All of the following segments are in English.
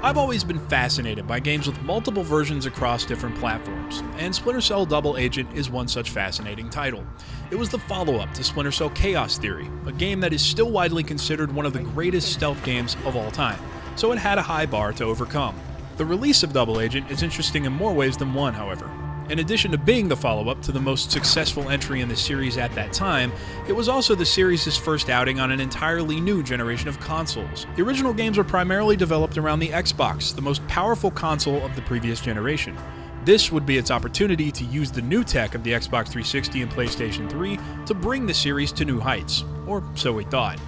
I've always been fascinated by games with multiple versions across different platforms, and Splinter Cell Double Agent is one such fascinating title. It was the follow-up to Splinter Cell Chaos Theory, a game that is still widely considered one of the greatest stealth games of all time, so it had a high bar to overcome. The release of Double Agent is interesting in more ways than one, however. In addition to being the follow-up to the most successful entry in the series at that time, it was also the series' first outing on an entirely new generation of consoles. The original games were primarily developed around the Xbox, the most powerful console of the previous generation. This would be its opportunity to use the new tech of the Xbox 360 and PlayStation 3 to bring the series to new heights, or so we thought.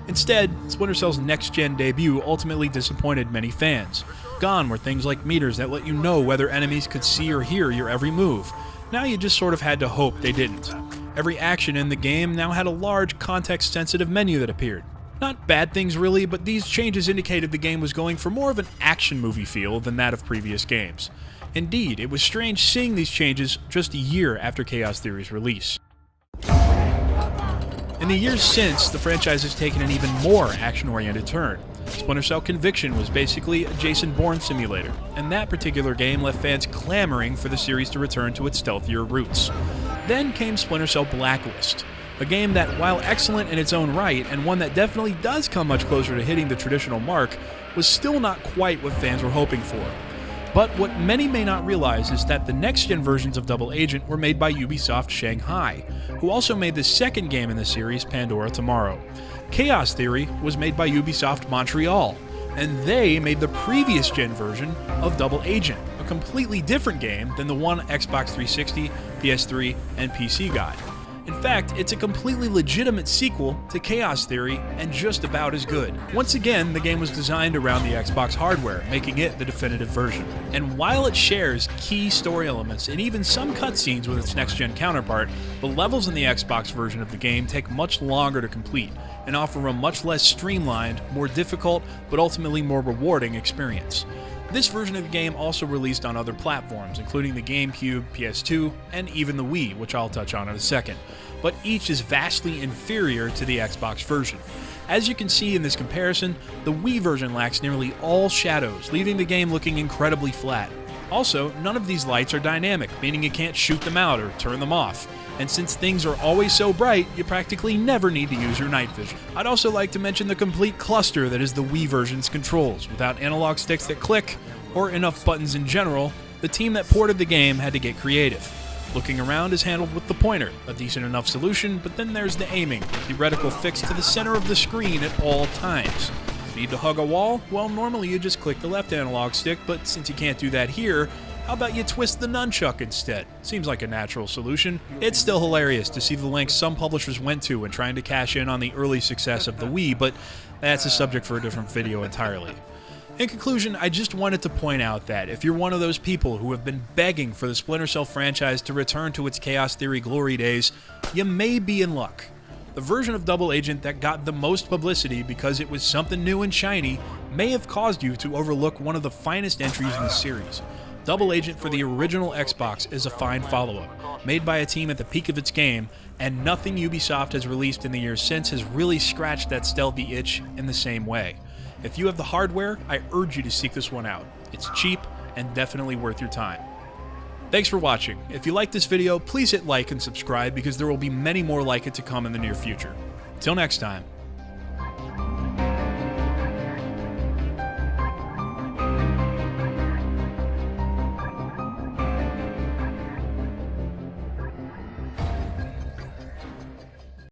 Instead, Splinter Cell's next-gen debut ultimately disappointed many fans. Gone were things like meters that let you know whether enemies could see or hear your every move. Now you just sort of had to hope they didn't. Every action in the game now had a large, context-sensitive menu that appeared. Not bad things really, but these changes indicated the game was going for more of an action movie feel than that of previous games. Indeed, it was strange seeing these changes just a year after Chaos Theory's release. In the years since, the franchise has taken an even more action-oriented turn. Splinter Cell Conviction was basically a Jason Bourne simulator, and that particular game left fans clamoring for the series to return to its stealthier roots. Then came Splinter Cell Blacklist, a game that, while excellent in its own right, and one that definitely does come much closer to hitting the traditional mark, was still not quite what fans were hoping for. But what many may not realize is that the next-gen versions of Double Agent were made by Ubisoft Shanghai, who also made the second game in the series, Pandora Tomorrow. Chaos Theory was made by Ubisoft Montreal, and they made the previous-gen version of Double Agent, a completely different game than the one Xbox 360, PS3, and PC got. In fact, it's a completely legitimate sequel to Chaos Theory and just about as good. Once again, the game was designed around the Xbox hardware, making it the definitive version. And while it shares key story elements and even some cutscenes with its next-gen counterpart, the levels in the Xbox version of the game take much longer to complete and offer a much less streamlined, more difficult, but ultimately more rewarding experience. This version of the game also released on other platforms, including the GameCube, PS2, and even the Wii, which I'll touch on in a second, but each is vastly inferior to the Xbox version. As you can see in this comparison, the Wii version lacks nearly all shadows, leaving the game looking incredibly flat. Also, none of these lights are dynamic, meaning you can't shoot them out or turn them off. And since things are always so bright, you practically never need to use your night vision. I'd also like to mention the complete cluster that is the Wii version's controls. Without analog sticks that click, or enough buttons in general, the team that ported the game had to get creative. Looking around is handled with the pointer, a decent enough solution, but then there's the aiming, with the reticle fixed to the center of the screen at all times. Need to hug a wall? Well, normally you just click the left analog stick, but since you can't do that here, how about you twist the nunchuck instead? Seems like a natural solution. It's still hilarious to see the lengths some publishers went to when trying to cash in on the early success of the Wii, but that's a subject for a different video entirely. In conclusion, I just wanted to point out that if you're one of those people who have been begging for the Splinter Cell franchise to return to its Chaos Theory glory days, you may be in luck. The version of Double Agent that got the most publicity because it was something new and shiny may have caused you to overlook one of the finest entries in the series. Double Agent for the original Xbox is a fine follow-up, made by a team at the peak of its game, and nothing Ubisoft has released in the years since has really scratched that stealthy itch in the same way. If you have the hardware, I urge you to seek this one out. It's cheap and definitely worth your time. Thanks for watching. If you liked this video, please hit like and subscribe because there will be many more like it to come in the near future. Till next time.